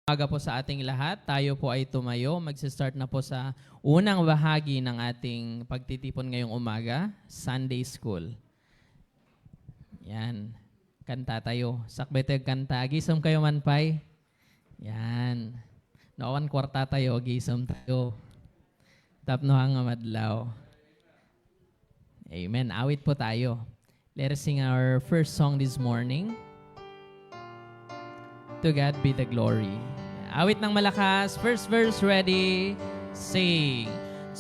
Umaga po sa ating lahat. Tayo po ay tumayo. Magsi-start na po sa unang bahagi ng ating pagtitipon ngayong umaga, Sunday School. Yan. Kanta tayo. Sakbeteg kanta. Gisom kayo man pay. Yan. Noon kwarta tayo. Gisom tayo. Tapno hang madlaw. Amen. Awit po tayo. Let us sing our first song this morning. To God be the glory. Awit ng malakas. First verse ready. Sing.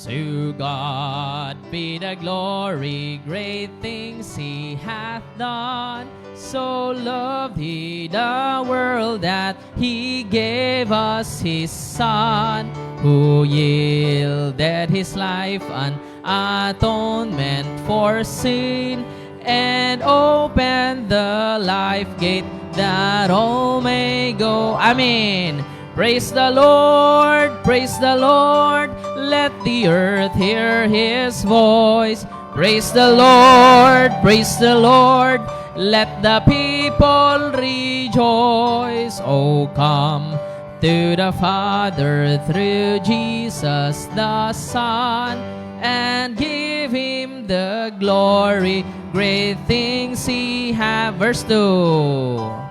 To God be the glory. Great things He hath done. So loved He the world that He gave us His Son, who yielded His life an atonement for sin, and opened the life gate that all may go. Amen. Praise the Lord, praise the Lord. Let the earth hear His voice. Praise the Lord, praise the Lord. Let the people rejoice. Oh, come to the Father through Jesus the Son, and give Him the glory. Great things He hath. Verse 2.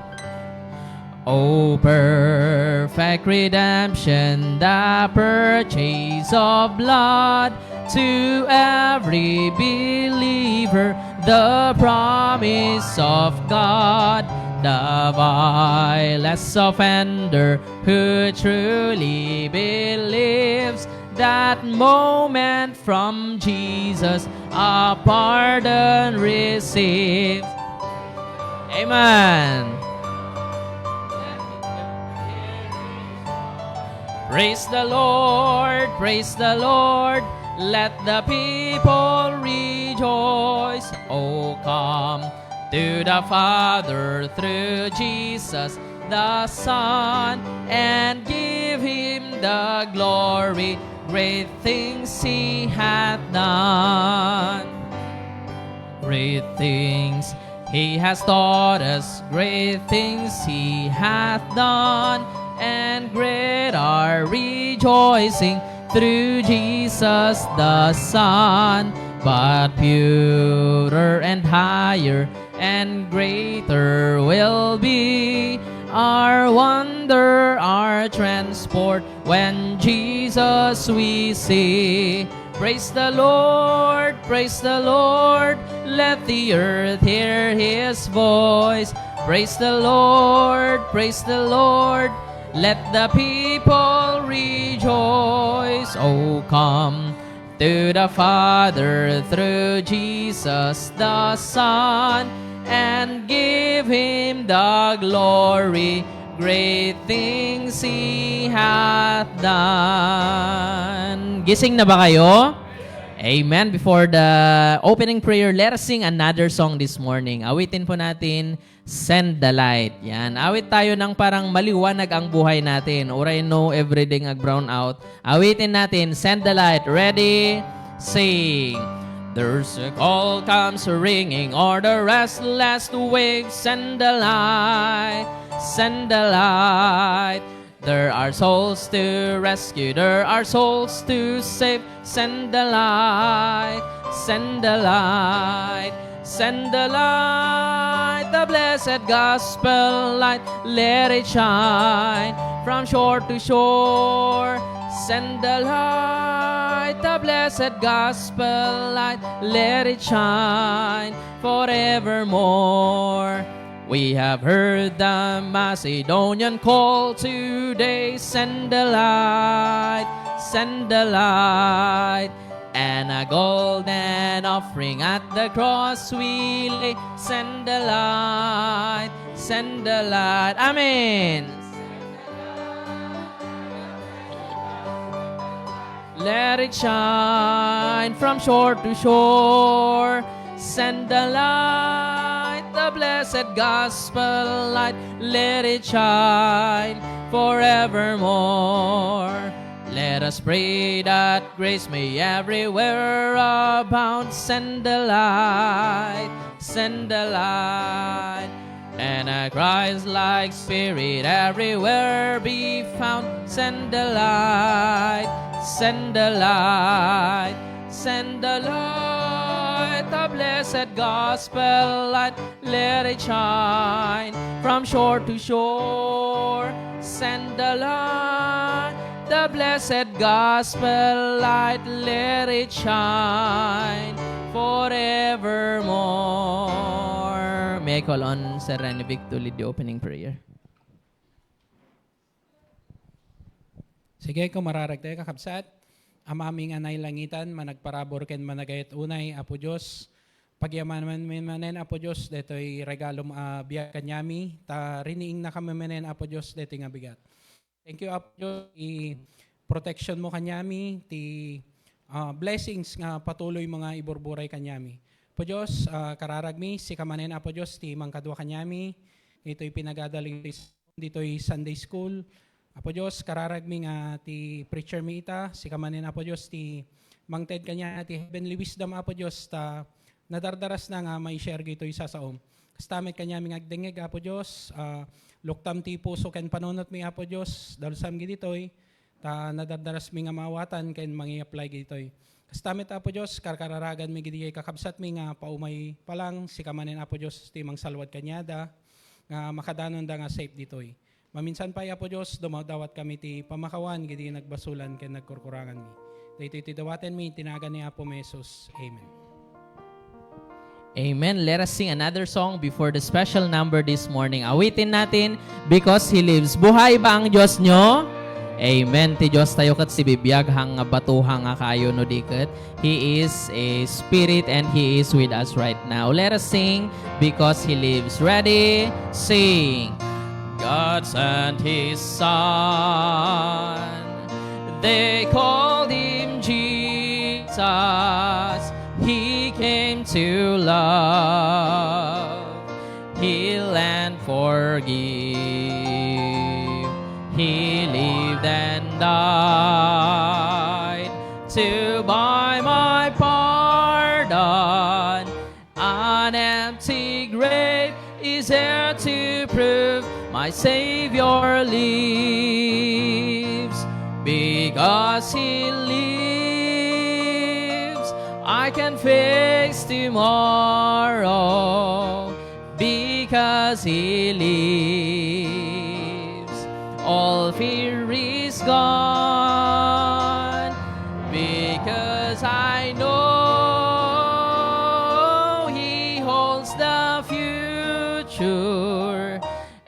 O perfect redemption, the purchase of blood, to every believer, the promise of God. the vilest offender who truly believes that moment from Jesus a pardon receives. Amen. Praise the Lord, praise the Lord. Let the people rejoice. Oh, come to the Father through Jesus the Son, and give Him the glory. Great things He hath done. Great things He has taught us. Great things He hath done. And great are rejoicing through Jesus the Son. But purer and higher and greater will be our wonder, our transport, when Jesus we see. Praise the Lord, praise the Lord. Let the earth hear His voice. Praise the Lord, praise the Lord. Let the people rejoice. Oh, come to the Father through Jesus the Son, and give Him the glory. Great things He hath done. Gising na ba kayo? Amen. Before the opening prayer, let us sing another song this morning. Awitin po natin, Send the Light. Yan. Awit tayo ng parang maliwanag ang buhay natin. Or I know everything ag-brown out. Awitin natin, Send the Light. Ready? Sing. There's a call comes ringing, or the restless wake. Send the light. Send the light. There are souls to rescue, there are souls to save. Send the light, send the light, send the light, the blessed gospel light. Let it shine from shore to shore. Send the light, the blessed gospel light. Let it shine forevermore. We have heard the Macedonian call today. Send the light, send the light. And a golden offering at the cross we lay. Send the light, send the light. Amen. Let it shine from shore to shore. Send the light, the blessed gospel light. Let it shine forevermore. Let us pray that grace may everywhere abound. Send the light, send the light. And a Christ-like spirit everywhere be found. Send the light, send the light, send the light, the blessed gospel light. Let it shine from shore to shore. Send the light, the blessed gospel light. Let it shine forevermore. May I call on Sir Renovic to lead the opening prayer? Sige, kung mararagday kakabsat, amaming anay langitan, managparabor ken managayat unay, Apo Diyos, pagyaman manen, Apo Diyos, deto'y regalo biyak kanyami, ta riniing na kami manen, Apo Diyos, deto'y nga bigat. Thank you, Apo Diyos, i-protection mo kanyami, ti blessings nga patuloy mga iburburay kanyami. Apo Diyos, kararagmi, si kamanen, Apo Diyos, ti mangkadwa kanyami, ito'y pinagadaling dito'y Sunday School. Apo Diyos, kararagmi nga ti preacher mi ita, si kamanin Apo Diyos, ti mangted kanya ti heavenly wisdom Apo Diyos, ta nadardaras na nga may share gito isa sa Kastamit kanya mi ngagdengeg Apo Diyos, luktam ti puso ken panunot mi Apo Diyos, dalusam gitoy, ta nadardaras mi nga mawatan ken mangi-apply gitoy. Kastamit Apo Diyos, kararagan mi gidi kakabsat mi nga paumay palang, si kamanin Apo Diyos, ti mangsalwad kanyada, nga makadanon da nga safe ditoy. Maminsan pa Apo Diyos, dumadawat kami ti pamakawan, gidi nagbasulan ken nagkurkurangan mi. Dito iti dawaten mi, tinagan ni Apo Mesos. Amen. Amen. Let us sing another song before the special number this morning. Awitin natin, Because He Lives. Buhay ba ang Diyos nyo? Amen. Ti Diyos tayo kat si bibiyag hang batuhang kayo no diket. He is a spirit and He is with us right now. Let us sing, Because He Lives. Ready? Sing. God sent His Son. They called Him Jesus. He came to love, heal and forgive. He lived and died to buy my pardon. An empty grave is there to prove my Savior lives. Because He lives, I can face tomorrow. Because He lives, all fear is gone. Because I know He holds the future,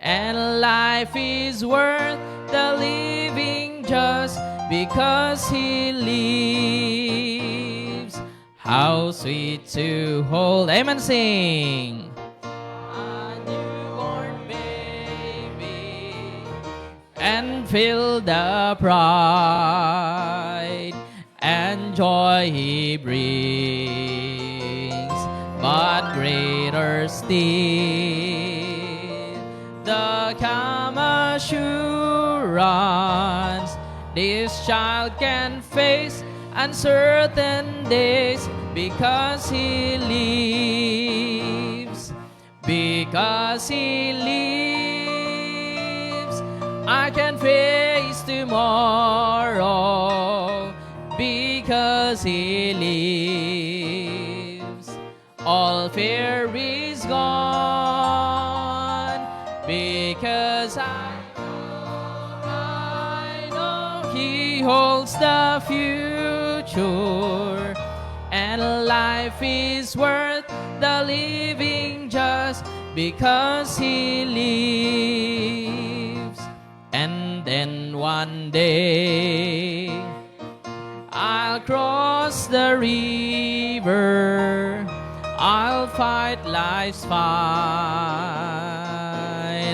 and life is worth the living just because He lives. How sweet to hold, amen, sing. A newborn baby, and feel the pride and joy He brings. But greater still, the calm assurance this child can face uncertain days because He lives. Because He lives, I can face tomorrow. Because He lives, all fear is gone. Because I know He holds the future, and life is worth the living just because He lives. And then one day I'll cross the river, I'll fight life's fight,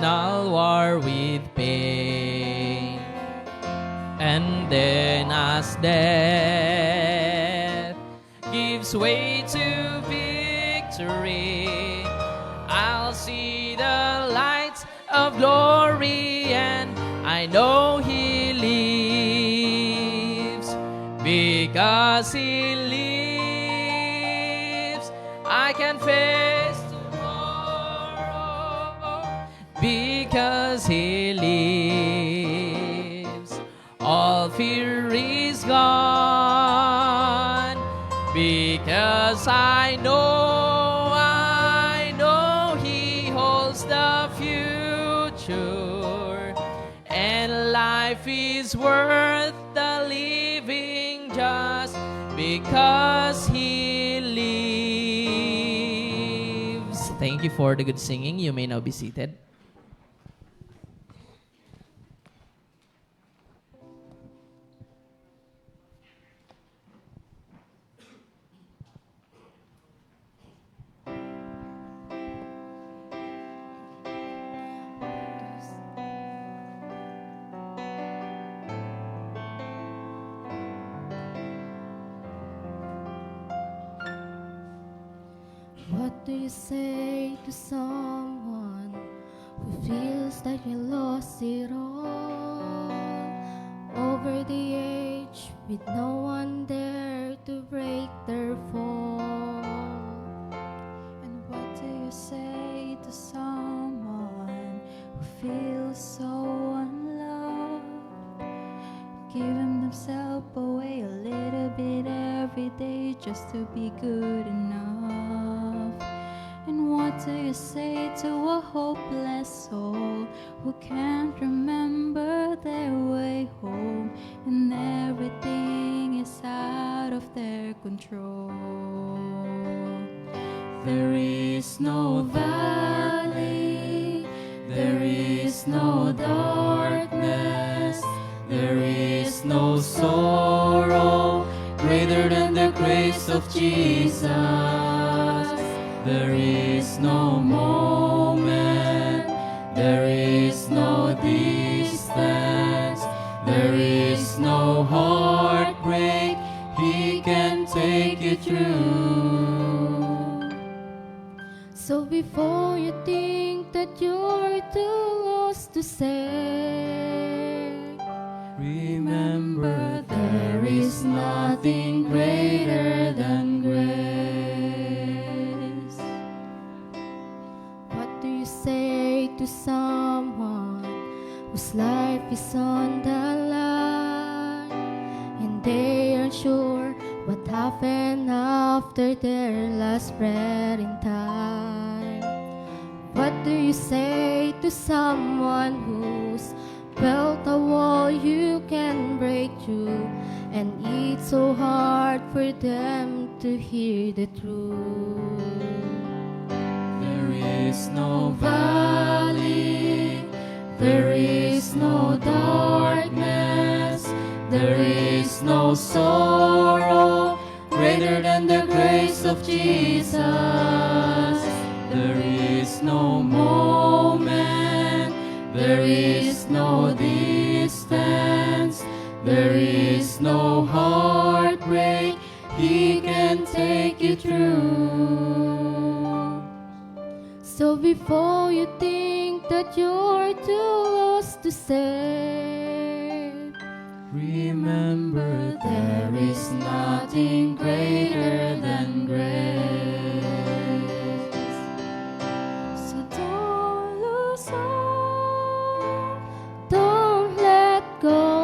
I'll war with pain. And then as death gives way to victory, I'll see the lights of glory, and I know He lives. Because He lives, I can face tomorrow. Because He lives, all fear is gone. Because I know He holds the future, and life is worth the living just because He lives. Thank you for the good singing. You may now be seated. What do you say to someone who feels like he lost it all? Over the age with no one there to break their fall. And what do you say to someone who feels so unloved, giving themselves away a little bit every day just to be good enough? And what do you say to a hopeless soul who can't remember their way home, and everything is out of their control? There is no valley, there is no darkness, there is no sorrow greater than the grace of Jesus. There is no moment, there is no distance, there is no heartbreak, He can take you through. So before you think that you're too lost to say, Remember, there is nothing greater than grace. what do you say to someone whose life is on the line and they aren't sure what happened after their last breath in time? What do you say to someone who's built a wall you can break through, and it's so hard for them to hear the truth? There is no valley, there is no darkness, there is no sorrow greater than the grace of Jesus. There is no moment, there is no distance, there is no heartbreak, He can take you through. So before you think that you're too lost to say, Remember, there is nothing greater than grace. So don't lose hope, don't let go.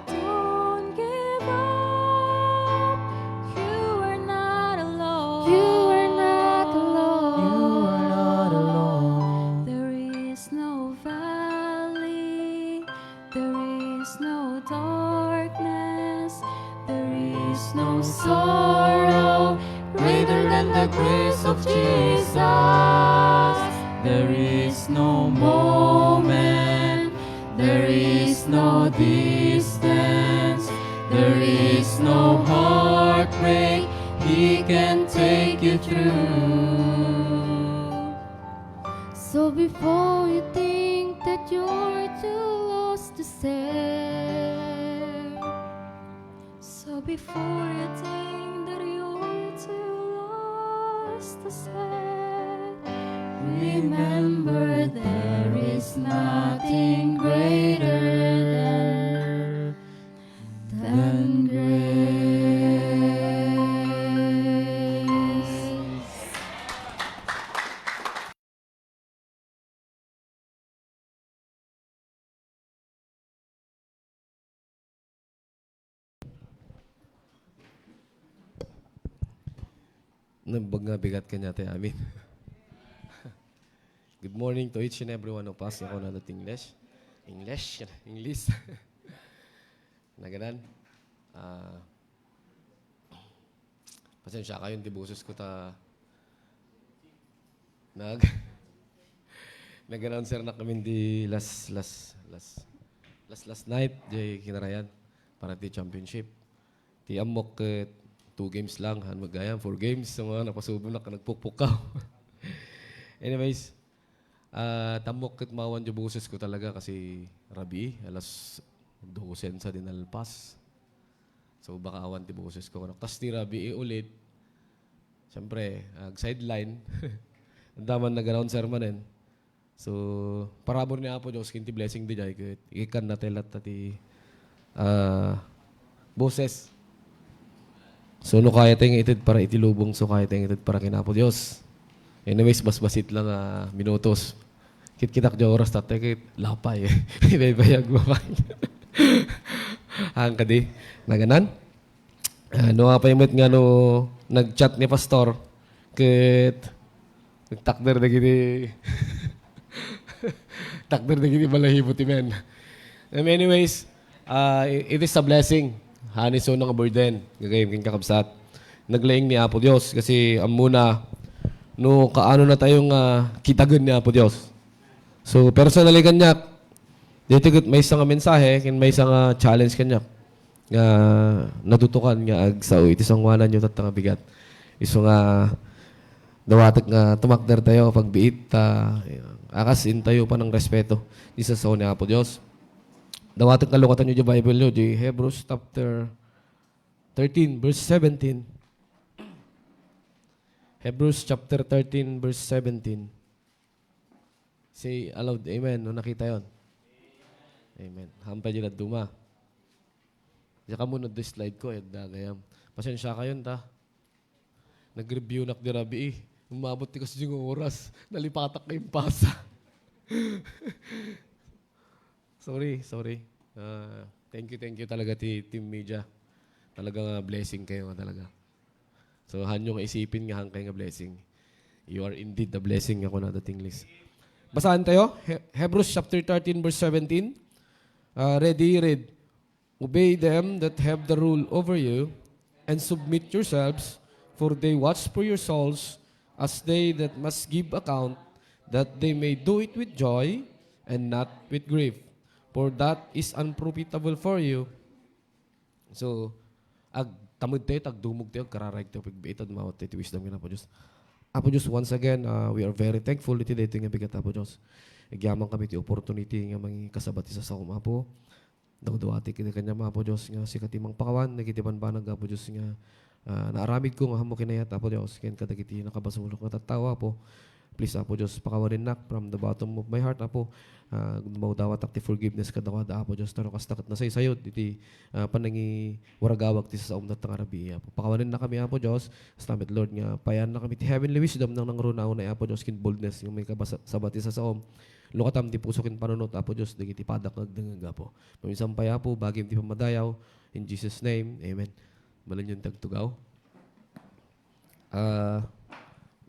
don't give up. You are not alone. You are not alone. not alone. There is no valley, there is no darkness, there is No sorrow greater than the grace of Jesus. There is no moment, there is no distance, there is no heartbreak, He can take you through. So before you think that you're too lost to say, So before you think that you're too lost to say, Remember, there is nothing greater than grace. Nambag nga bigat ka niya, amin. Good morning to each and every one of us. Ako na English. English. Na ganan. Pasensya kayo, hindi busos ko ta... Nag-announcer na kami di last night, di kinarayan, para di championship. Ti amok 2 games lang, han magayam 4 games, sa mga napasubo na nagpukpukaw. Anyways, tamok ket mawan jo busos ko talaga kasi rabi, alas 12 sa dinalpas. So baka awan ti busos ko. Tas ti rabi ulit, siyempre, sideline. Ang daman nag-announcer manen. So, parabor ni Apo Diyos, kinti blessing di jay, ikan na telat ti boses. So, no kaya tayong itid para itilubong, so kaya tayong itid para kinapo Diyos. Anyways, basbasit lang minutos. Kit-kitak dyan oras, tatay kit lapay. Ibaybayag mo pa. Ang kadi, na ganan. No nga pa yung nga no, nag-chat ni Pastor, kit nagtakder na gini, takder na gini balahibo ti men. Anyways, it is a blessing. Hani so nang burden, gagayim king kakabsat. naglaing ni Apo Dios kasi muna no kaano na tayong kitagan ni Apo Dios. So personally kanyak dito may isang mensahe ken may isang challenge kanyak nga natutukan nga ag sao iti sangwanan nyo tatang bigat. Iso nga dawatek nga tumakder tayo pagbiit akas intayo pa ng respeto di sa sao ni Apo Dios. Dawatek nga lukatan nyo di Bible nyo di Hebrews chapter 13 verse 17. Hebrews chapter 13 verse 17. Say aloud, amen. No nakita yon. Amen. Hampay dyan at duma. Diyan ka muna the slide ko. Dagayam. Pasensya kayo ta. Nag-review nak di Rabi Umabot ti kasi yung oras. Nalipatak na yung pasa. sorry. Thank you talaga Team Media. Talagang blessing kayo nga talaga. So, hanyo nga isipin nga hangkay nga blessing. You are indeed the blessing ako na dating list. Basahan tayo. Hebrews chapter 13 verse 17. Read. Obey them that have the rule over you and submit yourselves, for they watch for your souls as they that must give account, that they may do it with joy and not with grief. For that is unprofitable for you. So, tamod tayo, tagdumog tayo, kararag tayo, pagbiitad, mawat tayo, wisdom yun, Apo Diyos. Apo Diyos, once again, we are very thankful iti dito nga bigat, Apo Diyos. Igyaman kami ti opportunity nga mangi kasabat isa sa Apo. Dawdawati kini kanya Apo Diyos nga si katimang pakawan, nagitiban banag, Apo Diyos nga naaramid ko nga hamo kinayat, Apo Diyos. Ken kadagiti nakabasulok nga tattawa, Apo. Please, Apo Diyos, pakawanin nak from the bottom of my heart, Apo. Mawdawat akti forgiveness kadawada, Apo Diyos. Taro kastakot na sayod, iti panangi waragawag ti sa umdat ng Arabi, Apo. Pakawanin na kami, Apo Diyos. Stamit, Lord, nga payan na kami ti heavenly wisdom nang nangrunaw na, Apo Diyos, kin boldness, yung may kabasabat isa sa lukatam ti puso kin panunot, Apo Diyos, dagiti padak nagdangag, Apo. Pamisampay, Apo, bagim ti pamadayaw. In Jesus' name, amen. Malan yung tagtugaw.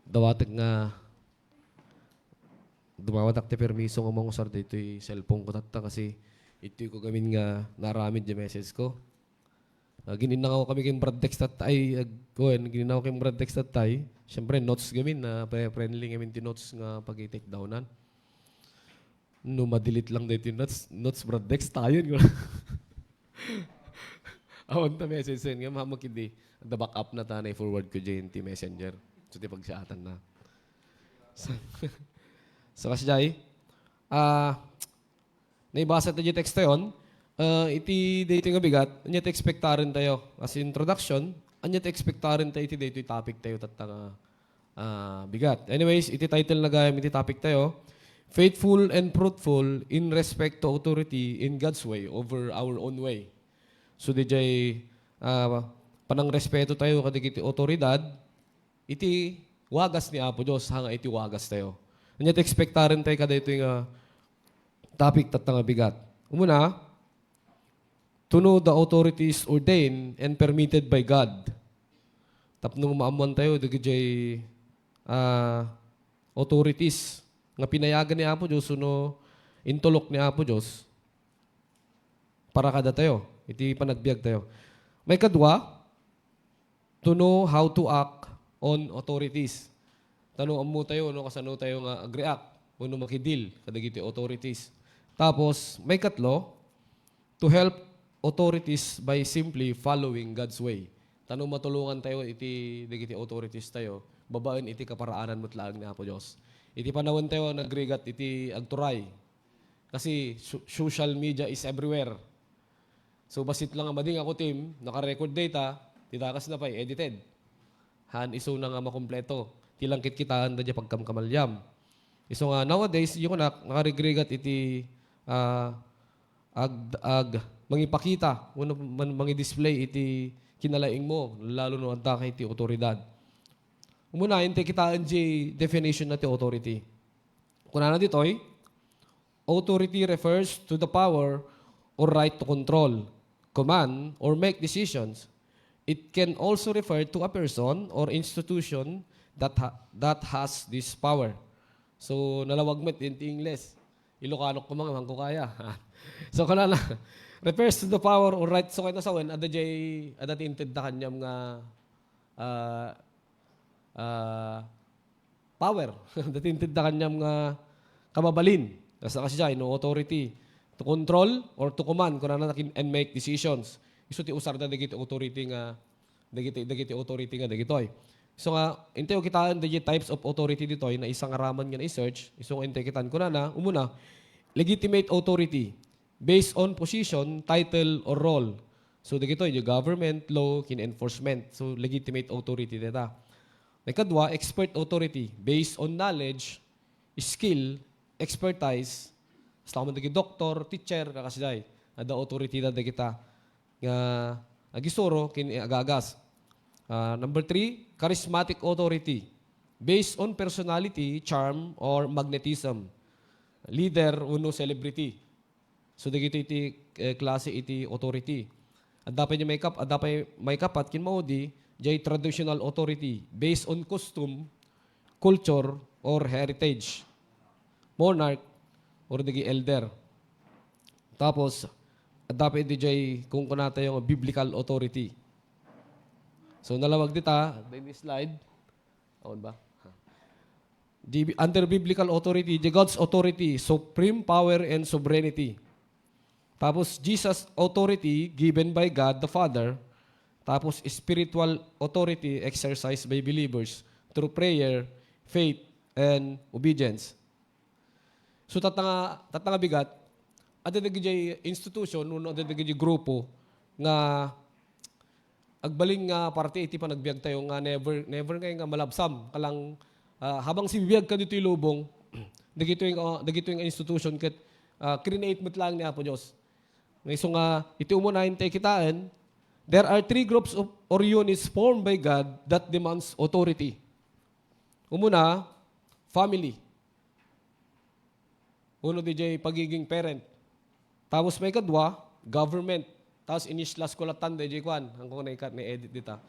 Dawatek nga dumawatak ti permiso nga mga usar dito yung cellphone ko tatta kasi ito ko gamin nga naramid yung message ko. Gininaw kami kayong broadtext tatay. Gininaw kayong broadtext tatay. Siyempre, notes gamin na friendly gamin ti notes nga pag-i-take downan. No, madelete lang dito yung notes broadtext tayo. Awan ta message nga, mamakindi. The backup na tanay forward ko dyan ti messenger. So, ti pagsiatan na. So, kasi jay, naibasa tayo yung text tayo, iti dito nga bigat, anyat expectarin tayo. As introduction, anyat expectarin tayo iti dito yung topic tayo tatang bigat. Anyways, iti title na gayam, iti topic tayo, faithful and fruitful in respect to authority in God's way over our own way. So, di jay, panang respeto tayo kadigiti otoridad, iti wagas ni Apo Diyos, hanga iti wagas tayo. Anyat expectarin tayo kada ito yung topic tatang bigat. Umuna, to know the authorities ordained and permitted by God. Tapno maamuan tayo, digijay authorities nga pinayagan ni Apo Diyos, no, intulok ni Apo Diyos, para kada tayo. Iti panagbiag tayo. May kadwa, to know how to act on authorities. Tanong mo tayo, no, kasano tayo nga ag-react, no makidil, kadagiti authorities. Tapos, may katlo, to help authorities by simply following God's way. Tanong matulungan tayo, iti digiti authorities tayo, babaan iti kaparaanan mo't laag ni Apo Diyos. Iti panahon tayo, nagrigat, iti agturay. Kasi social media is everywhere. So, basit lang ang mading ako team, naka-record data, titakas na pa, edited. Han, iso na nga makompleto. Tilangkit kitaan na dyan pagkamkamalyam. Iso nga, nowadays, yung nakarigrigat iti mangipakita, mangi-display iti kinalaing mo, lalo no anta kay iti otoridad. Umuna, hindi kitaan di definition na ti authority. Kuna na ditoy, authority refers to the power or right to control, command, or make decisions. It can also refer to a person or institution that has this power. So, nalawag met in English. Ilocano ko mga ko kaya. So, kanala, refers to the power or right. So, kayo nasawan, ada tinted na kanyang nga ah, power. Datintid na kanyang kamabalin. Tapos kasi siya, no authority to control or to command kung ano nakin and make decisions. Iso ti usar da dagiti authority nga dagiti authority nga dagitoy. So nga inteo kitaan dagiti types of authority ditoy na isang araman nga i-search. Iso nga inteo kitaan ko na umuna legitimate authority based on position, title or role. So dagitoy yung government, law, kin enforcement. So legitimate authority data. Ikadwa, expert authority based on knowledge, skill, expertise. Basta man dagi doktor, teacher, kakasiday. Ada authority na kita nga agisoro kin agagas. Number 3, charismatic authority based on personality, charm, or magnetism. Leader, uno celebrity. So dagito iti klase iti authority. At dapat niya may kapat kin maudi jay traditional authority based on custom, culture, or heritage. Monarch or dagi elder. Tapos dapat di jay kung kunata yung biblical authority. So nalawag dita, in this slide. Aon ba? Under biblical authority, the God's authority, supreme power and sovereignty. Tapos Jesus authority given by God the Father. Tapos spiritual authority exercised by believers through prayer, faith, and obedience. So tatanga bigat, ada dagiti institution, uno ada dagiti grupo nga agbaling nga parte iti panagbiag tayo nga never nga malabsam kalang habang sibiyag ka dito ilubong dagito yung institution ket create met lang ni Apo Dios. So nga iti umunahin tayo kitaan, there are 3 groups of or units formed by God that demands authority. Umuna, family. Uno DJ pagiging parent. Tapos may kadwa, government. Tapos inislas ko latan DJ Kwan. Hanggang na-edit dita.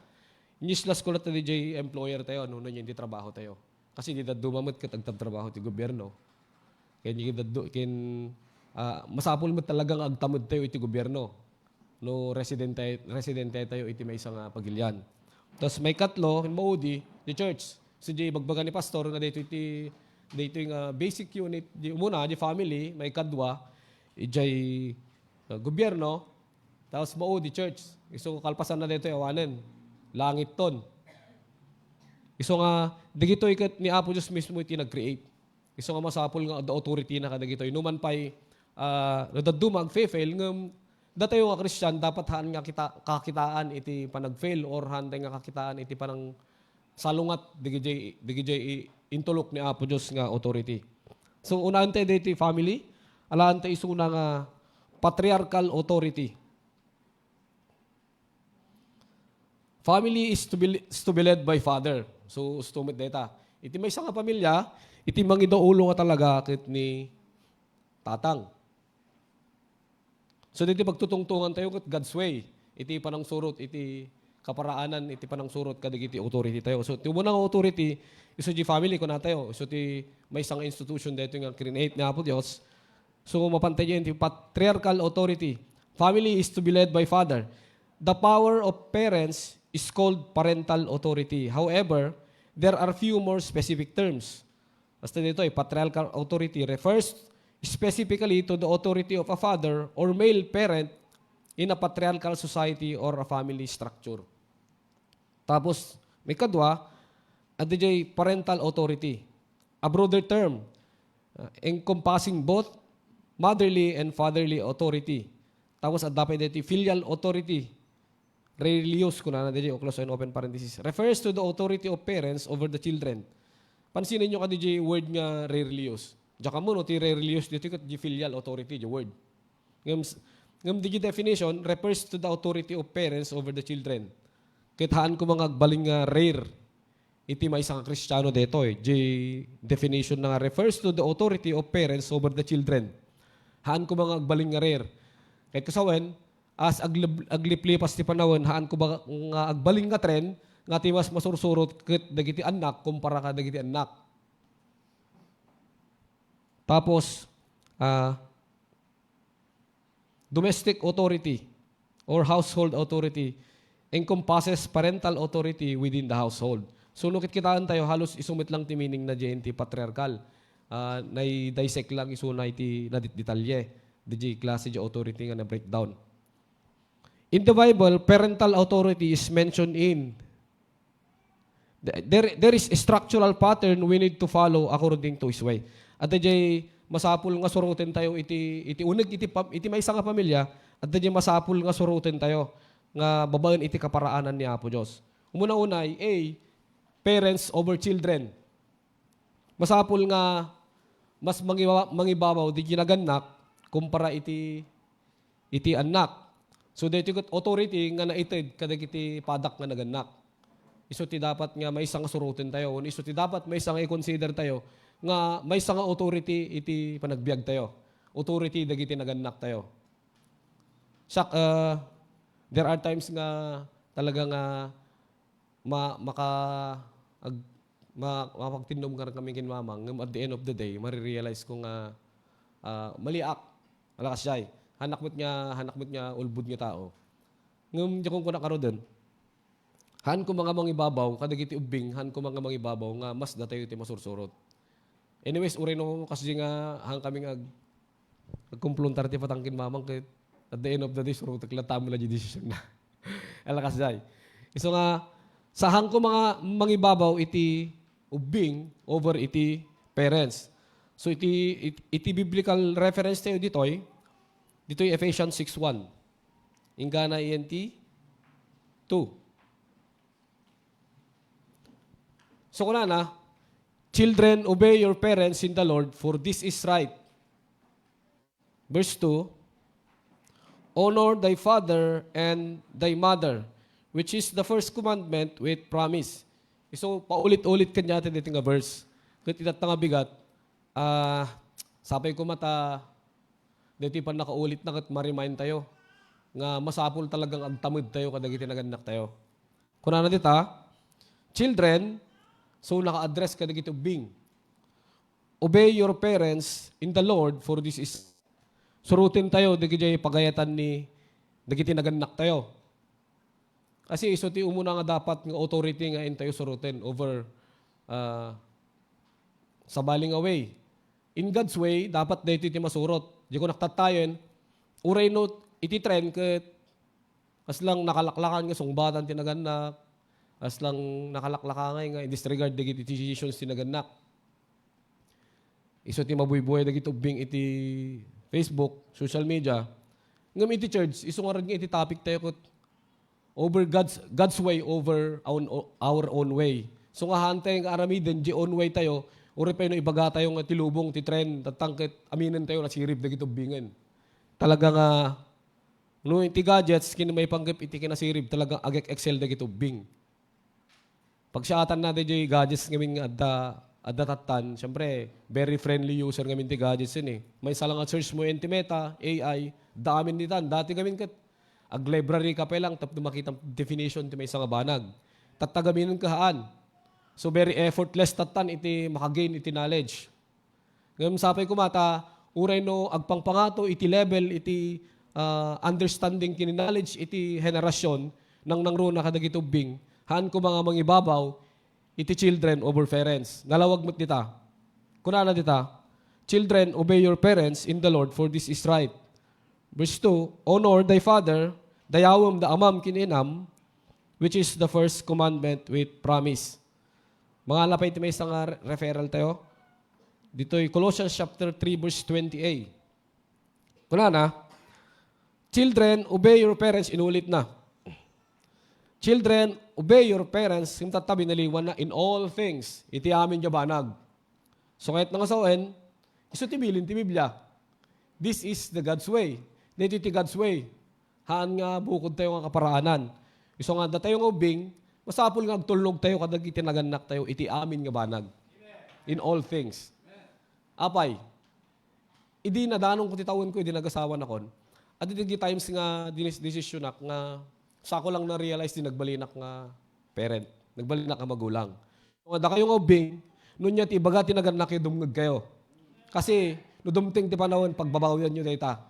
Inislas ko latan DJ employer tayo. Nuno niya hindi trabaho tayo. Kasi di dumamot ka tagtrabaho ti gobyerno. Kaya masapul mo talagang agtamod tayo iti gobyerno. No residente tayo iti may isang pagilyan. Tapos may katlo, maudi, the church. So di bagbaga ni pastor na dito yung basic unit. Di umuna, di family, may kadwa, ijay gobyerno, tapos maudi church. Iso kalpasan na dito yawanen. Langit ton. Iso nga, dagito ikat ni Apo Diyos mismo iti nag-create. Iso nga masapul nga the authority na kadagito. Inuman pa'y nadadumag, fail, ngam datayo nga Christian, dapat haan nga kakitaan iti panag-fail or hantay nga kakitaan iti panang salungat digijay intulok ni Apo Diyos nga authority. So, unahan tayo dito family, alahan tayo isuna nga patriarchal authority. Family is to be led by father. So, stumit data. Iti may isang pamilya, iti mangidaulo nga talaga kit ni tatang. So, dito pagtutungtungan tayo kit God's way. Iti panang surot, iti kaparaanan, iti panang surot kadigiti authority tayo. So, iti unang authority, iso di family ko na tayo. Iso ti may isang institution dito nga create ni Apo Diyos. So, mapantay yun, iti patriarchal authority. Family is to be led by father. The power of parents is called parental authority. However, there are few more specific terms. Basta dito, patriarchal authority refers specifically to the authority of a father or male parent in a patriarchal society or a family structure. Tapos, may kadwa, adjay parental authority. A broader term, encompassing both motherly and fatherly authority. Tapos, dapat dito filial authority. Religious, kung na DJ, o close and open parenthesis, refers to the authority of parents over the children. Pansinin nyo ka DJ word nga religious. Diyan ka mo, no, ti religious dito ka di filial authority, the word. Ngam di definition refers to the authority of parents over the children. Kithaan ko mga agbaling nga rare. Iti may isang Kristiyano dito eh. Di definition na nga refers to the authority of parents over the children. Haan ko mga agbaling nga rare. Kahit kasawen, as agliplipas ti panahon, haan ko ba nga agbaling nga tren, nga tiwas masursurot ket dagiti anak, kumpara ka dagiti anak. Tapos, domestic authority or household authority encompasses parental authority within the household. So, nukit kitaan tayo, halos isumit lang ti meaning na JNT patriarchal. Na-dissect lang isunay ti na detalye. Di klase di authority nga na breakdown. In the Bible, parental authority is mentioned in. There is a structural pattern we need to follow according to His way. At di masapul nga surutin tayo iti uneg iti may nga pamilya at di masapul nga surutin tayo nga babaen iti kaparaanan ni Apo Dios. Umuna-unay, parents over children. Masapul nga mas mangibabaw di ginaganak kumpara iti anak. So dito got authority nga naited kadag iti padak nga naganak. Iso ti dapat nga may isang surutin tayo. Iso ti dapat may isang i-consider tayo nga may isang authority iti panagbiag tayo. Authority dagiti naganak tayo. There are times nga talaga nga mapagtindom ka kami kinmamang ngam at the end of the day marirealize ko nga maliak alakas siyay hanak mo't nga ulbud nga tao ngam di kong kunakaro din han ko mga mangibabaw kadagiti ubing han ko mga mangibabaw nga mas datayo iti masursurot. Anyways uray no kasi nga hang kami nga agkumpluntar ti patangkin mamang kay at the end of the day surutek lang tamo la di decision na alakas siyay iso nga sahang ko mga mangibabaw iti ubing over iti parents. So iti biblical reference tayo ditoy Ephesians 6:1. Ingana ENT 2. So kuna na, children, obey your parents in the Lord, for this is right. Verse 2, honor thy father and thy mother, which is the first commandment with promise. So, paulit-ulit kanya natin dito nga verse. Kaya itat nga bigat, sapay ko mata, dito pa nakaulit na kat ma-remind tayo nga masapul talagang agtamid tayo kadag itinagandak tayo. Kuna na dita, children, so naka-address kadag ito bing. Obey your parents in the Lord, for this is surutin tayo, dagiti pagayatan ni dagiti naganak tayo. Kasi iso ti umuna nga dapat nga authority nga in tayo surutin over sa baling away. In God's way, dapat dito iti masurot. Di ko naktatayon, uray no iti trend ket as lang nakalaklakan nga sungbatan tinaganak, as lang nakalaklakan nga disregard dagiti decisions tinaganak. Iso ti mabuybuhay dagiti ubing iti Facebook, social media. Ngam iti church, iso nga rin iti topic tayo ket over God's way over our own way. So nga hantay nga aramiden, di own way tayo, uri pa no ibaga tayo nga tilubong, ti trend, tatangkit, aminin tayo na sirip na gitubingan. Talaga nga, no iti gadgets, may panggap iti kinasirip, talagang agek excel na gitubing. Pag siyatan natin yung gadgets ngamin nga adatatan, syempre, very friendly user ngamin ti gadgets yun eh. May salang at search mo Meta, AI, damin nitan. Dati ngamin kat, ag-library ka pa lang, tapos makita definition ti may isang banag. Tatagamin kahaan. So very effortless tatan iti makagain iti knowledge. Ngayon sapay ko mata, uray no agpangpangato iti level iti understanding kini knowledge iti henerasyon nang nangruna kadag itubing. Haan ko mga mangibabaw iti children over parents. Nalawag mo't dita. Kunana dita, children, obey your parents in the Lord, for this is right. Verse 2, honor thy father, dayawam da amam kininam, which is the first commandment with promise. Mga lapay iti may isang referral tayo. Dito'y Colossians chapter 3 verse 20a. Kunana, children, obey your parents, inulit na. Children, obey your parents, yung tatabi naliwan na in all things, iti amin jabanag. So kahit nangasawen, iso tibilin ti Biblia. This is the God's way. Dito iti God's way. Haan nga bukod tayo nga kaparaanan. Iso nga da tayo nga ubing, masapul nga agtulnog tayo kadag itinaganak tayo, iti amin nga banag. In all things. Apay, idi nadanong ko titawin ko, idi nagasawan akon. At iti times nga dinisisyonak nga sako lang na-realize din nagbalinak nga parent. Nagbalinak nga magulang. Kung da kayo nga ubing, nun niya tibaga tinaganak kayo dumngag kayo. Kasi, no dumting ti panahon, pagbabawian nyo data.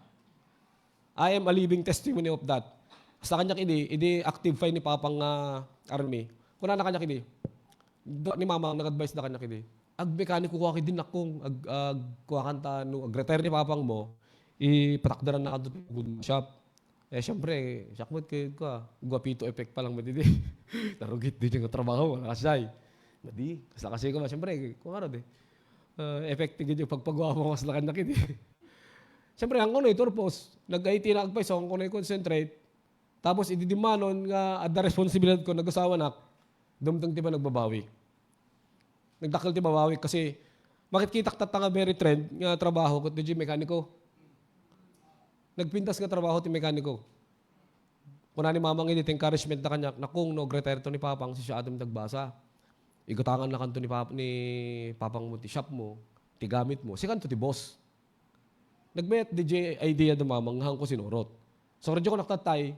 I am a living testimony of that. Sa kanya idi active file ni Papang army. Kuna na kanya kidi. Ni Mama ang nag-advise na kanya kidi. Ag mekaniko ko din akong kuha kanta no ag-retire ni Papang mo, ipatakdaran na kadto good shop. Syempre, sakmot kay ko guwapito effect pa lang madidi. Narugit din yung trabaho, wala kasay. Madi, kasi ko syempre, kung ano de. Effective yung pagpagawa mo mas lakan na kidi. Syempre, ang kuno purpose, nag-IT na agpay so ang kuno concentrate. Tapos ididimanon nga at the responsibility ko nag-asawa na dumtang ti ba nagbabawi. Nagdakil ti babawi kasi makikita nga very trend nga trabaho ko ti mekaniko. Nagpintas nga trabaho ti mekaniko. Kuna ni Mamang edit encouragement na kanya na kung retire to ni Papang si siya atom nagbasa. Igutangan na kanto ni Papang mo ti shop mo, ti gamit mo. Si kanto ti boss. Nagmet DJ idea do Mamang hang ko sinurot. So radyo ko naktatay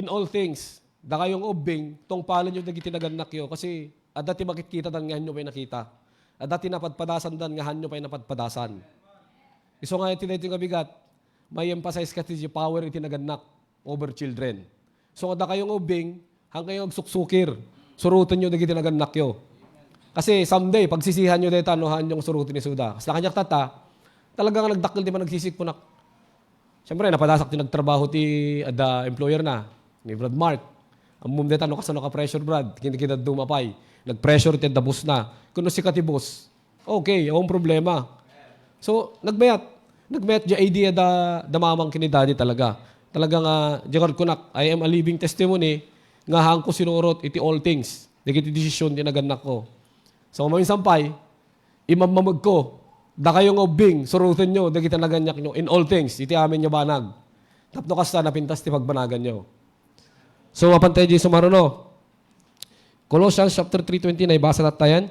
in all things. Da kayong ubing tong palan yung dagiti naganak yo kasi adati makikita dan nga hanyo pay nakita. Adati napadpadasan dan nga hanyo pay napadpadasan. Iso nga iti nga bigat. May emphasize ka ti power iti naganak over children. So kada kayong ubing, hang kayo agsuksukir, surutan nyo dagiti naganak yo. Kasi someday, pagsisihan nyo dito, anuhan yung surutin ni Suda. Kasi nakanyak tata, talagang nagdakil di man nagsisik po na. Siyempre, napadasak din nagtrabaho ti ada employer na, ni Brad Mark. Ang mum dito, ano kasano ka pressure Brad, kita dumapay. Nag-pressure ti dabos na. Kuno si katibos, okay, yung problema. So, nagmayat di idea da mamang kini daddy talaga. Talagang Jacob kunak, I am a living testimony nga hang ko sinurot iti all things. Dagiti desisyon ti naganak ko. So mamin sampay, imamamag ko, da kayong ubing, surutin nyo, dagiti naganyak nyo in all things, iti amin nyo banag. Tapno kasta napintas ti pagbanagan nyo. So mapantay di sumaruno. Colossians chapter 3:20 na ibasa natayan.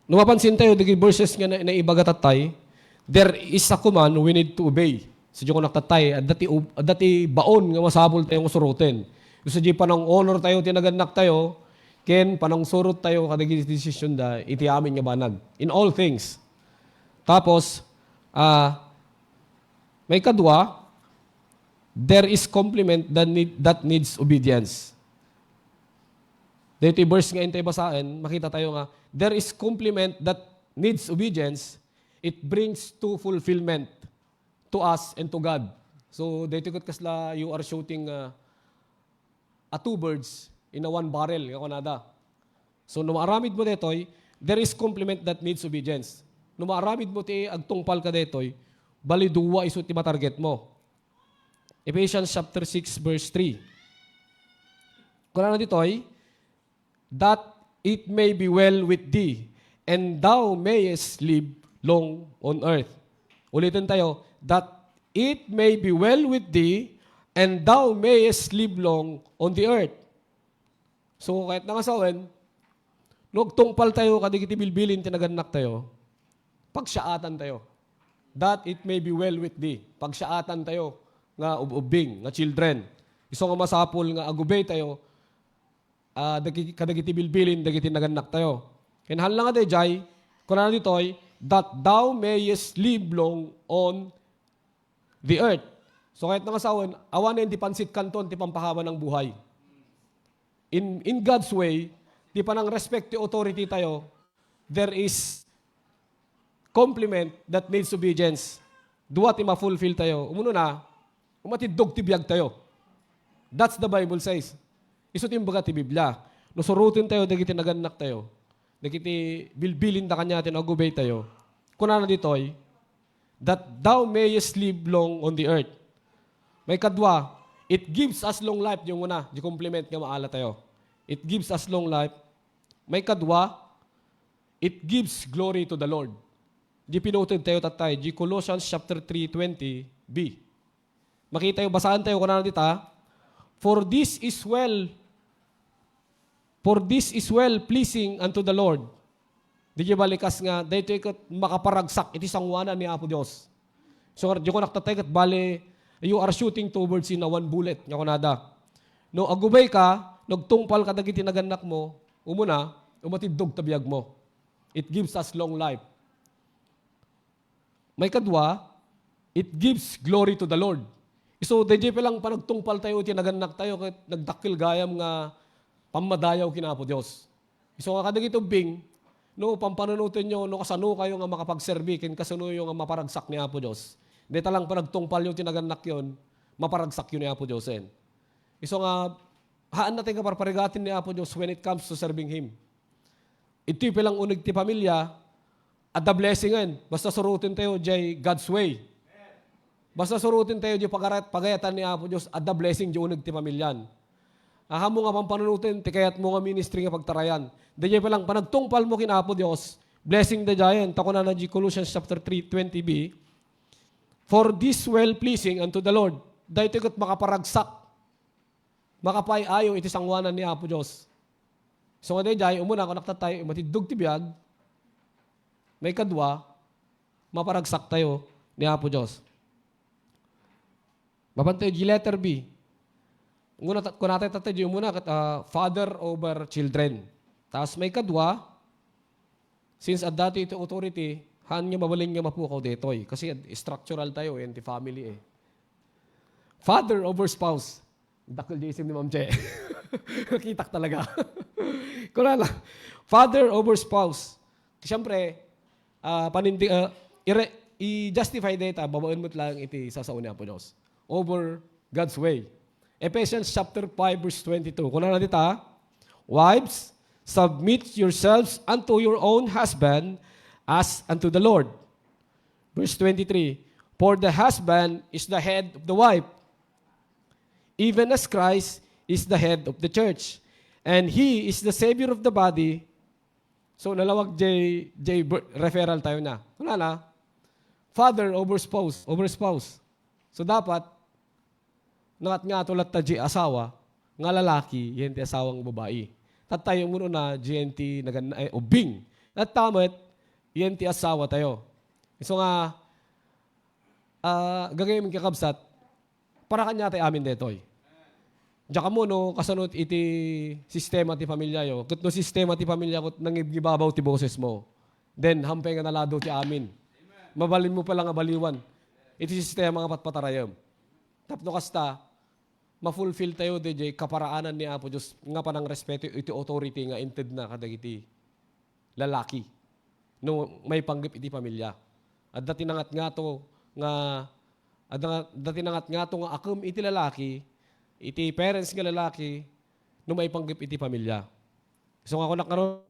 Numapansin tayo dagiti verses nga na ibaga tatay. There is a command we need to obey. Sa ko naktatay, at dati baon nga masabol tayong surutin. Gusto di panang honor tayo, tinaganak tayo, ken panang surut tayo, kadagi decision da, iti amin nga banag. In all things. Tapos, may kadwa, there is compliment that needs obedience. Dito verse nga intay basaan, makita tayo nga, there is compliment that needs obedience. It brings to fulfillment to us and to God. So, dito kat kasla you are shooting two birds in a one barrel. Kako nada. So, numaaramid mo detoy, there is compliment that needs obedience. Numaaramid mo ti agtungpal ka detoy, bali duwa iso ti matarget mo. Ephesians chapter 6 verse 3. Kung na ditoy, that it may be well with thee, and thou mayest live long on earth. Ulitin tayo, that it may be well with thee, and thou mayest live long on the earth. So, kahit nangasawan, nagtungpal tayo, kadigiti bilbilin, tinaganak tayo, pagsaatan tayo. That it may be well with thee. Pagsaatan tayo, nga ubing, nga children. Iso nga masapul, nga agubay tayo, kadagiti bilbilin, dagiti naganak tayo. Kinahal lang nga tayo, Jai, kung na ditoy, that thou mayest live long on the earth. So kahit nangasawan, awan na hindi pansit kanton, ti pampahaba ng buhay. In God's way, di pa nang respect to authority tayo, there is compliment that needs obedience. Duwa ti ma-fulfill tayo. Umuno na, umatidog ti biyag tayo. That's the Bible says. Iso ti imbaga ti Biblia. Nusurutin tayo, dagiti naganak tayo. Dagiti bilbilin da kanya atin agubay tayo. Kuna na ditoy, that thou mayest live long on the earth. May kadwa, it gives us long life. Yung una, di compliment nga maala tayo. It gives us long life. May kadwa, it gives glory to the Lord. Di pinutin tayo tatay. Di Colossians chapter 3:20b. Makita yung basaan tayo kuna na dita. For this is well pleasing unto the Lord. Di balikas nga, dahito ikat makaparagsak, iti sangwanan ni Apo Diyos. So, di ko naktatay kat bali, you are shooting towards in a one bullet. Nga kunada. No, agubay ka, nagtungpal ka dagiti naganak mo, umuna, umatidog tabiyag mo. It gives us long life. May kadwa, it gives glory to the Lord. So, DJ pa lang panagtungpal tayo, tinaganak tayo, kahit nagdakil gayam nga pamadayaw kinapo Diyos. So, nga kadag ito, Bing, no, pampanunutin nyo, no, kasano kayo nga makapagserbi, kin kasano yung nga maparagsak ni Apo Diyos. Hindi talang panagtungpal yung tinaganak yon, maparagsak yun ni Apo Diyos. So nga, haan natin kaparparigatin ni Apo Diyos when it comes to serving Him. Ito'y palang unig ti pamilya, at the blessingen, basta surutin tayo jay God's way. Basta surutin tayo jay pagayatan ni Apo Diyos, at the blessing jay unig ti pamilyan. Aha mo nga pampanunutin, tikayat mo nga ministry nga pagtarayan. Dayay palang panagtungpal mo kin Apo Diyos, blessing the giant. Tako na na Colossians chapter 3, 20b, for this well-pleasing unto the Lord. Dahil tikot makaparagsak, makapay-ayo iti sangwanan ni Apo Diyos. So nga dayay, umuna kung naktatay, matidug ti biyag, may kadwa, maparagsak tayo ni Apo Diyos. Mapantay, letter B. Kung natin tatay, muna, father over children. Tapos may kadwa, since at dati ito authority, haan nga mabaling nga mapukaw detoy. Kasi structural tayo, the family eh. Father over spouse. Dakil di ni Ma'am Che. Kitak talaga. Kunala, father over spouse. Siyempre, i-justify data, babaon mo't lang iti sasauna po Diyos. Over God's way. Ephesians chapter 5 verse 22. Kunala dita, wives, submit yourselves unto your own husband as unto the Lord. Verse 23, for the husband is the head of the wife, even as Christ is the head of the church, and He is the Savior of the body. So, nalawag referral tayo na. Wala na. Father over spouse. So, dapat, nangat nga tulat ta asawa, nga lalaki, yan ti asawang babae. Tatay mo na, GNT, ubing. At tamat, yan ti asawa tayo. So nga, gagawin mong kakabsat, para kanya tayo amin detoy. Diyan ka mo, no, kasanot iti sistema ti pamilya yo. Kut no sistema ti pamilya ko, nangibabaw ti boses mo. Then, hampay nga nalado ti amin. Mabalin mo palang abaliwan. Iti sistema nga patpatarayam. Tapno kasta, ma-fulfill tayo, DJ, kaparaanan ni Apo Diyos, nga panang respeto, iti authority nga inted na kadagiti lalaki. No, may panggip iti pamilya. At dati nangat nga to, nga akum iti lalaki, iti parents nga lalaki, no may panggip iti pamilya. So nga ako nakaroon,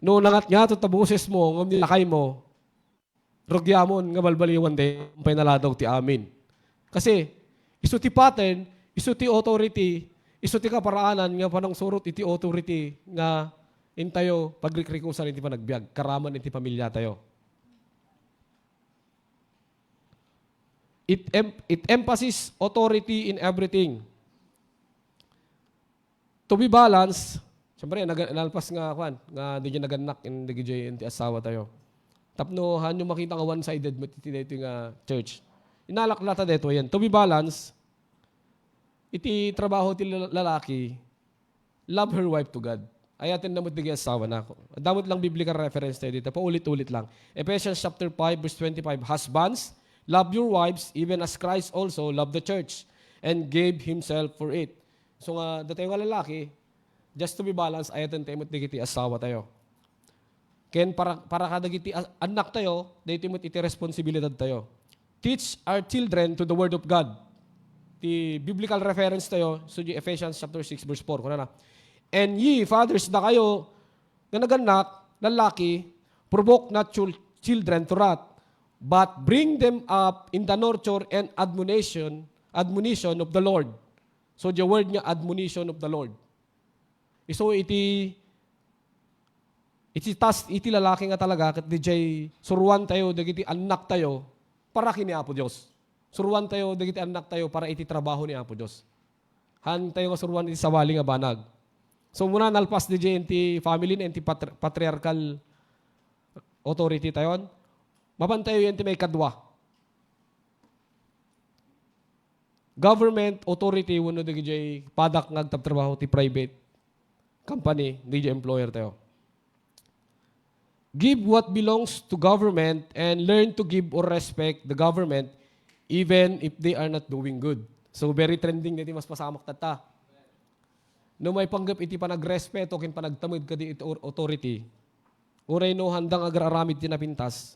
no nangat nga to tabuses mo, ng nilakay mo, rugyamon nga balbaliwan de, painaladaw ti amin. Kasi, iso ti pattern, iso ti authority, iso ti kaparaanan nga panang surot iti authority nga intayo pagrikrikusan iti panagbiag, karaman iti pamilya tayo. It emphasizes authority in everything. To be balanced, siyempre, nalpas nga, di dyan naganak, di dyan asawa tayo. Tapno, hanyo makita nga one-sided, matitila ito nga church. Inalaklata dito yan. To be balanced, iti trabaho ti lalaki, love her wife to God. Ayatin na mo di asawa na ako. Damot lang biblical reference tayo dito. Paulit-ulit lang. Ephesians chapter 5, verse 25, husbands, love your wives, even as Christ also loved the church and gave Himself for it. So nga, dati nga lalaki, just to be balanced, ayatin tayo mo di asawa tayo. Ken para kadagiti anak tayo, dito mo iti responsibilidad tayo. Teach our children to the Word of God. Ti biblical reference tayo, so di Ephesians chapter 6 verse 4 kuno na. And ye fathers na kayo nga naganak lalaki, provoke not children to wrath, but bring them up in the nurture and admonition of the Lord. So the word nga admonition of the Lord. So iti lalaki nga talaga kat DJ suruan tayo dagiti anak tayo para kini Apo Dios. Suruan tayo dagiti anak tayo para iti trabaho ni Apo Dios. Han tayo nga suruan iti sawali nga banag. So muna nalpas DJ iti family na iti patriarchal authority tayon. Mapantayo yan iti may kadwa. Government authority wano DJ padak ngagtabtrabaho ti private company DJ employer tayo. Give what belongs to government and learn to give or respect the government even if they are not doing good. So very trending dito mas pasamak tata. No may panggap iti panagrespeto kin panagtamid kadi iti authority. Uray no handang agraramid tinapintas.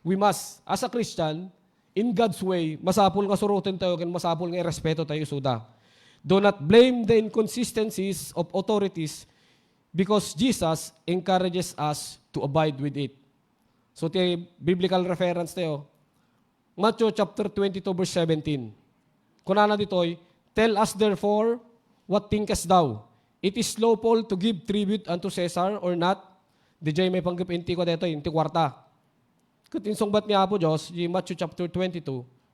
We must, as a Christian, in God's way, masapul nga surutin tayo kin masapul nga respeto tayo suda. Do not blame the inconsistencies of authorities because Jesus encourages us to abide with it. So, ti biblical reference tayo. Matthew chapter 22 verse 17. Kunana ditoy, tell us therefore, what thinkest thou? It is lawful to give tribute unto Caesar or not? Dijay may panggap inti ko dito, inti kwarta. Kutinsongbat ni Apo Diyos, di Matthew chapter 22,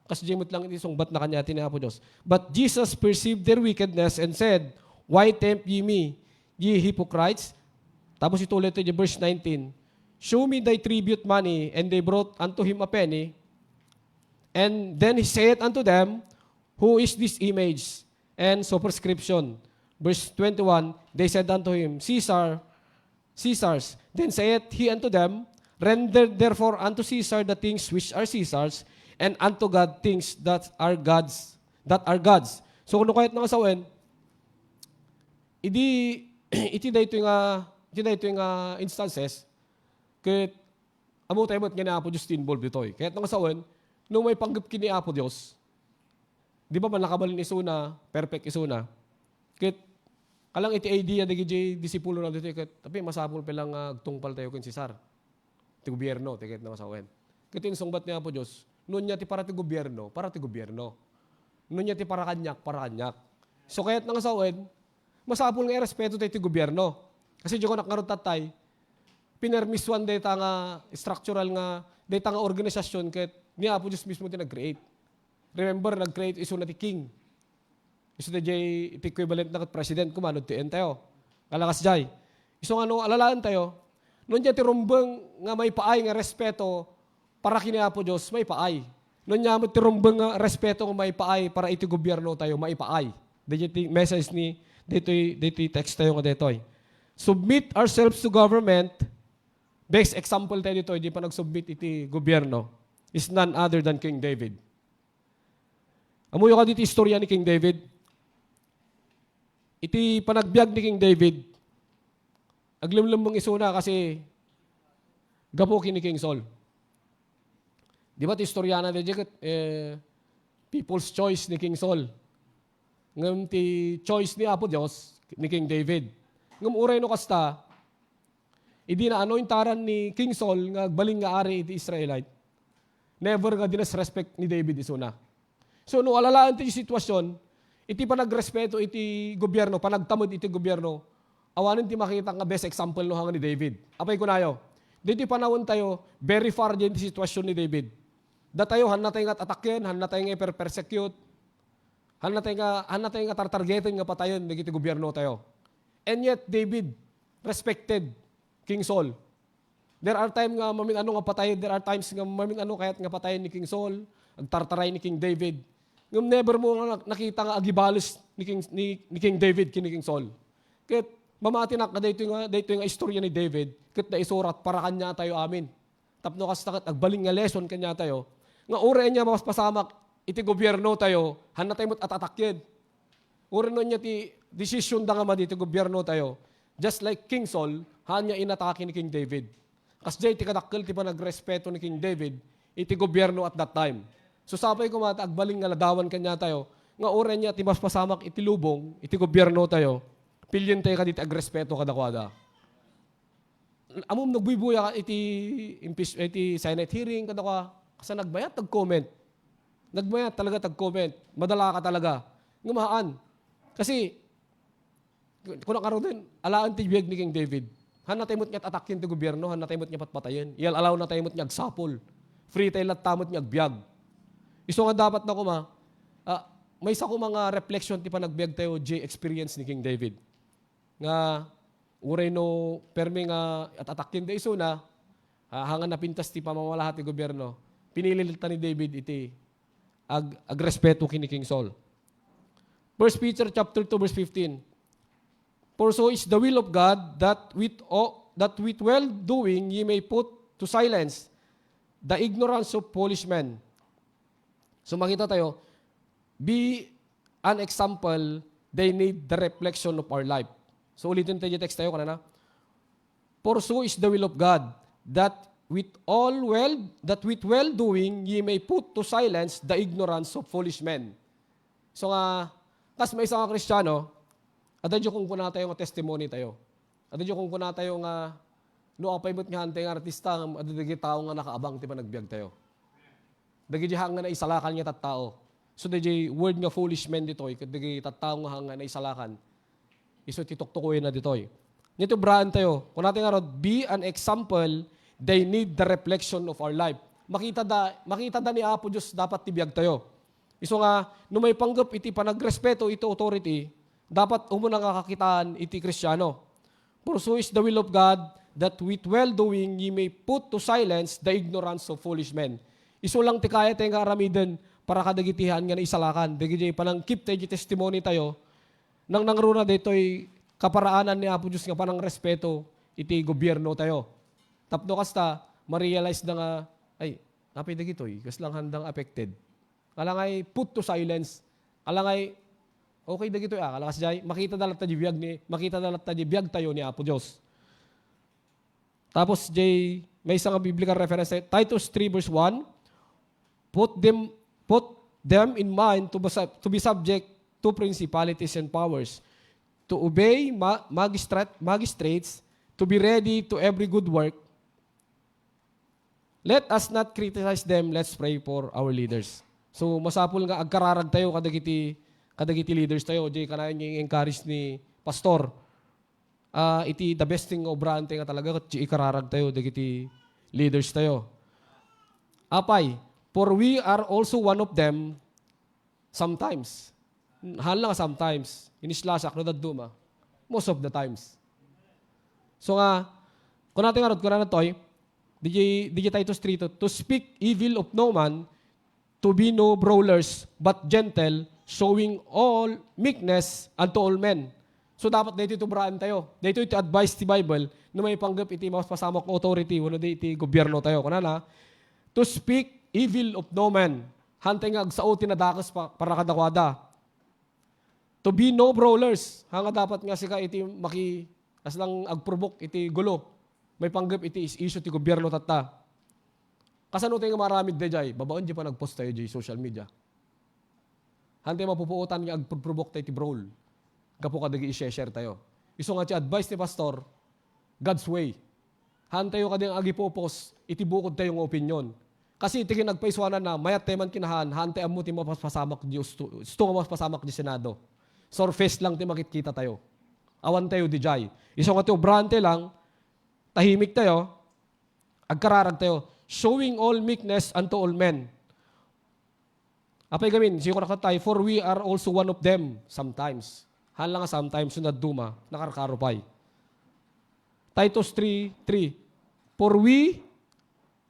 kasi jimot lang itisongbat na kanya ni Apo Diyos. But Jesus perceived their wickedness and said, why tempt ye me, ye hypocrites? Tapos ituloy ito, verse 19, show me thy tribute money, and they brought unto him a penny. And then he said unto them, who is this image and superscription? Verse 21, they said unto him, Caesar's. Then saith he unto them, render therefore unto Caesar the things which are Caesar's, and unto God things that are God's. So kung kahit nga sawen, iti dayto nga instances, kahit amo tayo mo't nga na Apo Diyos involved ito'y. Kahit nga sawen, nung may panggap kini Apo Diyos, di ba man nakabalin isuna, perfect isuna, kahit kalang iti idea na gijay disipulo na dito, tapi masapol pelang tungpal tayo kin Cesar. Ti gobyerno, kahit na masawen. Kahit insongbat niya Apo Diyos, noon niya ti para ti gobyerno. Noon niya ti para kanyak. So kahit nang sawen, masapol nga respeto tayo ti gobyerno. Kasi diyo ko nakarot tatay, pinermiswan data nga structural nga, data nga organisasyon kahit ni Apo Diyos mismo ti nag-create. Remember, nag-create iso na ti king. Iso na jay iti equivalent na president kumanod ti tayo. Kalakas jay. Iso nga no, alalaan tayo, noon niya ti rumbeng nga may paay nga respeto para kini Apo Diyos, may paay. Noon niya ti rumbeng nga respeto nga may paay para iti gobyerno tayo, may paay. Dito message ni, dito text tayo nga dito. Submit ourselves to government. Best example tayo dito, hindi pa nag-submit iti gobyerno, is none other than King David. Amuyo ka dito istorya ni King David. Iti panagbiag ni King David, aglimlim mong isuna kasi gapo ni King Saul. Di ba ti istorya na people's choice ni King Saul. Ngam ti choice ni Apo Diyos ni King David. Ngam uray no kasta, idi na anointaran ni King Saul nga baling nga ari iti Israelite. Never nga dinesrespect ni David isuna. So no alalaan ti sitwasyon, iti panagrespeto iti gobyerno, panagtamod iti gobyerno, awanin ti makita nga best example no hanga ni David. Apay ko nayo, dito panahon tayo, very far din ti sitwasyon ni David. Datayo, han na tayo nga atakyan, han na tayo nga persecute, han na tayo nga tartargetin nga patayon, nagiti gobyerno tayo. And yet, David respected King Saul. There are times nga mamin ano nga patayon, there are times nga mamin ano kahit nga patayon ni King Saul, agtartaray ni King David. Ngam never mo nakita nga agibalos ni King David kini King Saul. Kahit mamati na ka dito nga istorya ni David, kahit na isurat para kanya tayo amin. Tapno kas takat agbaling nga lesson kanya tayo. Nga ure niya mas pasamak iti gobyerno tayo, han na tayo mo't atatakyen. Ure no niya ti decision da nga ma dito gobyerno tayo. Just like King Saul, han niya inatake ni King David. Kas jay ti kadakkel ti panagrespeto ni King David, iti gobyerno at that time. So sapay ko mata agbaling nga ladawan kanya tayo, nga ure niya ti mas pasamak iti lubong, iti gobyerno tayo, pilyon tayo ka diti agrespeto kadakwada. Amom nagbubuya ka iti Senate hearing kadakwa, kasi nagbayat tag-comment. Nagbayat talaga tag-comment. Madala ka talaga. Ngumahaan. Kasi, kung nakaroon din, alaan ti biyag ni King David. Han na tayo mo't niya't atakin ti gobyerno, han na tayo mo't niya patpatayin. Iyal alaw na tayo mo't niya agsapol. Free tayo lat tamot niya agbyag. Iso nga dapat na kuma, may isa ko mga reflection ti panagbiag tayo experience ni King David. Nga, uray no, permi nga at atakin da iso na, hangan na pintas ti pamamalahat ti gobyerno. Pinililita ni David iti agrespeto kini King Saul. 1 Peter chapter 2 verse 15. For so is the will of God that with well doing ye may put to silence the ignorance of foolish men. So makita tayo, be an example, they need the reflection of our life. So ulitin tayo yung text tayo kanina. For so is the will of God, that with well doing ye may put to silence the ignorance of foolish men. So nga, kas may isang Kristiyano, adadyo kung kuna tayo nga testimony tayo. Adadyo kung kuna tayo nga, no apay mo't nga hantay nga artista, adadagi tao nga nakaabang, tiba nagbiag tayo. Dagi hang nga na isalakan niya tattao. So dagi word nga foolish men ditoy, dagi tattao nga hang nga na isalakan. Iso tituktukoy na ditoy. Nito braan tayo, kung natin nga be an example, they need the reflection of our life. Makita da ni Apo Diyos dapat tibiyag tayo. Iso nga, no may panggap iti panagrespeto iti authority, dapat umunang kakakitaan iti Kristiyano. For so is the will of God, that with well-doing ye may put to silence the ignorance of foolish men. Iso lang ti kaya tayo nga aramiden para kadagitihan nga na isalakan. Dagi panang keep tayo testimony tayo, nang nangruna dito'y kaparaanan ni Apo Diyos nga panang respeto iti gobyerno tayo. Tapno kasta, ma-realize na nga, ay, napay dagitoy, kas lang handang affected. Kalangay put to silence. Kalangay, okay dagitoy, kalakas jay, makita dalat tayo biyag tayo ni Apo Diyos. Tapos jay, may isang biblical reference, Titus 3 verse 1, put them in mind to be subject to principalities and powers, to obey magistrates, to be ready to every good work. Let us not criticize them, let's pray for our leaders. So masapul nga agkararag tayo kadagiti leaders tayo, jay kanayon yung encourage ni pastor. Iti the best thing obrahan tayo nga talaga kat ikararag tayo dagiti leaders tayo. Apay, for we are also one of them sometimes. Hal lang sometimes. Inislasak no daduma. Most of the times. So nga, kung natin nga kung na to'y, DJ Titus 3, to speak evil of no man, to be no brawlers, but gentle, showing all meekness unto all men. So dapat dito braan tayo. Dito iti advice ti Bible na may panggap iti mas pasamok authority, wano iti gobyerno tayo. Kunana, to speak evil of no man. Hantay nga agsao tinadakas para kadakwada. To be no brawlers. Hanga dapat nga sika iti as lang agprovoke iti gulo. May panggap iti issue ti gobyerno tata. Kasano tayo nga maramid de jay, babaon di pa nagpost tayo jay social media. Hantay mapupuutan nga agprovoke tayo iti brawl. Gapo kadagi i-share tayo. Iso nga ti advice ni pastor, God's way. Hantay yung kadang agipopos, iti bukod tayo ng opinion. Kasi iti nagpaiswanan na mayat tayo man kinahan, hantay amo ti mapaspasamak di gusto nga mapaspasamak di Senado. Surface lang ti makikita tayo. Awan tayo di jay. Iso nga ti obrante lang, tahimik tayo, agkararag tayo, showing all meekness unto all men. Apay gamin, siya ko nakatay, for we are also one of them sometimes. Hala nga sometimes, sunad duma, nakarkarupay. Titus 3:3, for we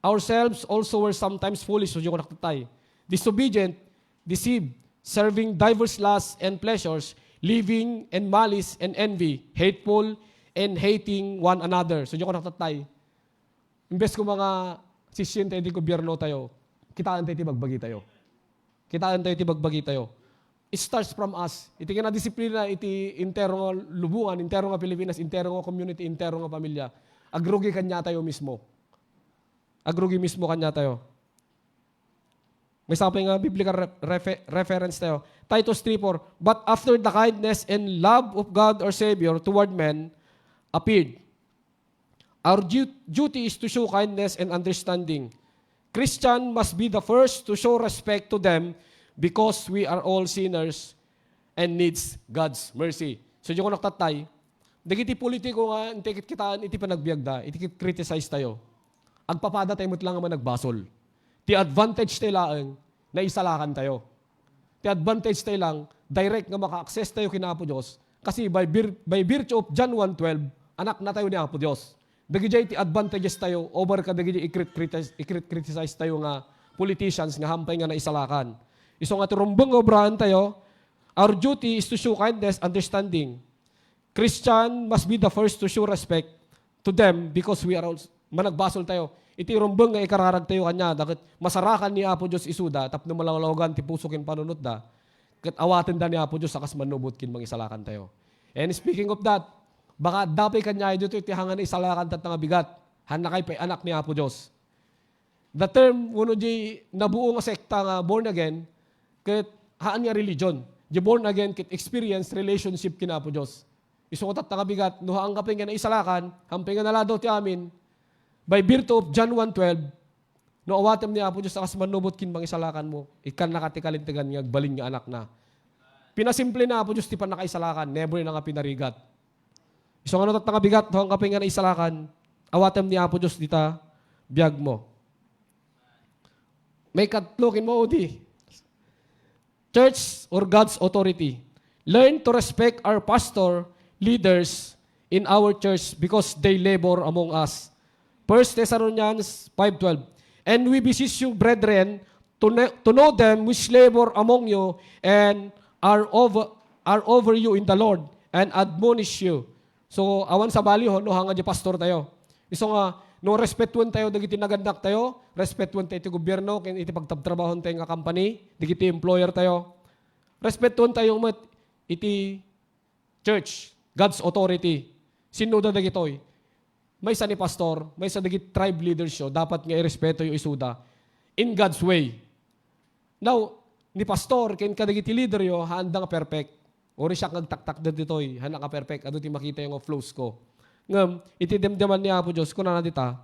ourselves also were sometimes foolish, so siya ko nakatay, disobedient, deceived, serving diverse lusts and pleasures, living in malice and envy, hateful, and hating one another. So, diyan ko nakatatay. Imbes ko mga sisyen tayo di gobyerno tayo, kitaan tayo tibagbagi tayo. Kitaan tayo tibagbagi tayo. It starts from us. Iti nga na disiplina, iti intero nga lubungan, intero nga Pilipinas, intero nga community, intero nga pamilya. Agrugi kanya tayo mismo. Agrugi mismo kanya tayo. May sabi nga biblical reference tayo. Titus 3:4, but after the kindness and love of God our Savior toward men appeared, our duty is to show kindness and understanding. Christian must be the first to show respect to them because we are all sinners and needs God's mercy. So yung ko naktatay, dagiti politiko nga, intikit kitaan, iti panagbiagda, iti criticize tayo. Agpapada tayo mo't lang nga nagbasol. Ti advantage tayo lang na isalakan tayo. Ti advantage tayo lang, direct nga maka-access tayo kina Apo Diyos. Kasi by virtue of John 1:12, anak na tayo ni Apo Diyos. Dagijay ti advantages tayo over ka dagijay i-criticize tayo nga politicians nga hampay nga na isalakan. Iso nga turumbong obrahan tayo, our duty is to show kindness, understanding. Christian must be the first to show respect to them because we are also, managbasol tayo. iti rumbeng nga ikararag tayo kanya, dakit masarakan ni Apo Diyos isuda, tapno malawlawagan ti puso kin panunot da, kat awaten da ni Apo Diyos sakas manubot kin mangisalakan tayo. And speaking of that, baka dapay kanya dito iti hangan isalakan tat nga bigat, hanakay pa anak ni Apo Diyos. The term, uno di nabuo nga sekta nga born again, kat haan nga religion. Di born again, kit experience relationship kin Apo Diyos. Isukotat nga bigat, no haang kaping nga isalakan, hamping nga nalado ti amin, by virtue of John 1:12, no awatem ni Apo Diyos sakas manubot kin mangisalakan mo, ikan nakatikalintigan nga agbalin nga anak na. Pinasimple na Apo Diyos ti pan nakaisalakan, never na nga pinarigat. So nga natat nga bigat, no ang kaping nga naisalakan, awatem ni Apo Diyos dita, biyag mo. May katlokin mo, Udi. Church or God's authority. Learn to respect our pastor, leaders in our church because they labor among us. 1 Thessalonians 5:12. And we beseech you, brethren, to know them which labor among you and are over you in the Lord and admonish you. So, awan sa baliho, no, hanga di pastor tayo. Iso nga, no, respetuan tayo, dagiti nagandak tayo, respetuan tayo iti gobyerno, ken iti pagtabtrabahon tayo nga company, dagiti employer tayo. Respetuan tayo iti church, God's authority. Sino da dagitoy? May sa ni pastor, may sa dagiti tribe leaders yo, dapat nga irespeto yung isuda in God's way. Now, ni pastor, ken kadagiti leader yo, handa nga perfect. Ori siya nagtaktak da ditoy, handa nga perfect. Ado ti makita yung flows ko. Ngam, itidemdeman ni Apo Diyos, kuna na dita,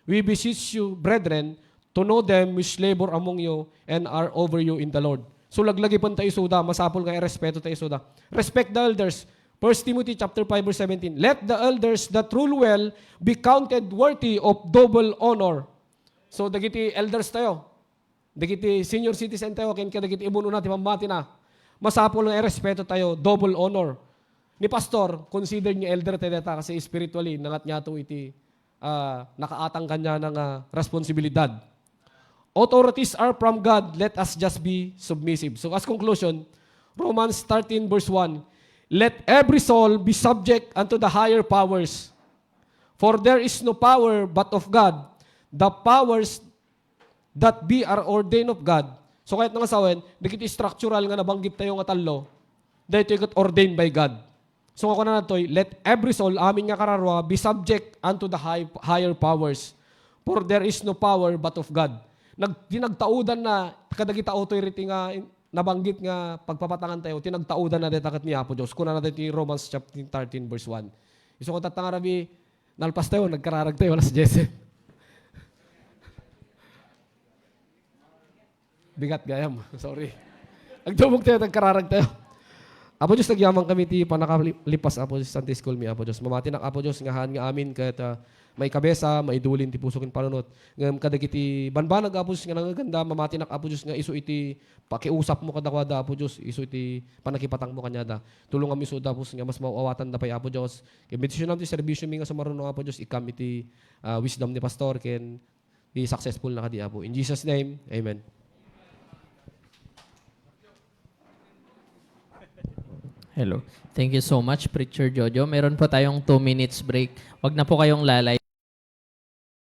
we beseech you, brethren, to know them which labor among you and are over you in the Lord. So laglagi pon tayo isuda, masapol nga irespeto tayo isuda. Respect the elders. 1 Timothy chapter 5 verse 17. Let the elders that rule well be counted worthy of double honor. So dagiti elders tayo. Dagiti senior citizen tayo, ken kadagiti imuno natin mamati na. Masapol nga irespeto tayo, double honor. Ni pastor, consider niya elder tayo data kasi spiritually nangat niya ito iti nakaatang kanya ng responsibilidad. Authorities are from God, let us just be submissive. So as conclusion, Romans 13 verse 1, let every soul be subject unto the higher powers. For there is no power but of God. The powers that be are ordained of God. So kahit nga sawen, dikiti structural nga nabanggit tayo nga talo, dahito yung ordained by God. So ako na natoy, let every soul, amin nga kararwa, be subject unto the higher powers. For there is no power but of God. Tinagtaudan na, kadagita authority nga, nabanggit nga pagpapatangan tayo, tinagtaudan na detakat ni Apo Diyos. Kuna na dito yung Romans chapter 13 verse 1. Iso ko tatanga rabi, nalpas tayo, nagkararag tayo, wala si Jesse. Bigat gayam, sorry. Agdumog tayo, nagkararag tayo. Apo Diyos, nagyamang kami ti panakalipas Apo Diyos, Sunday School mi Apo Diyos. Mamati ng Apo Diyos, ngahan nga amin, kahit may kabesa, may dulin ti puso kin panunot. Ngam kadagiti banbanag Apo Diyos nga nangaganda, mamati ng Apo Diyos nga iso iti pakiusap mo kadakwada Apo Diyos, iso iti panakipatang mo kanyada. Tulungan mi so Apo Diyos nga mas mauawatan da pay Apo Diyos. Kembedisyon nam ti serbisyo mi nga sa marunong Apo Diyos, ikam iti wisdom ni pastor ken i successful na kadi Apo. In Jesus name, amen. Hello. Thank you so much, Preacher Jojo. Meron po tayong 2 minutes break. Wag na po kayong lalay.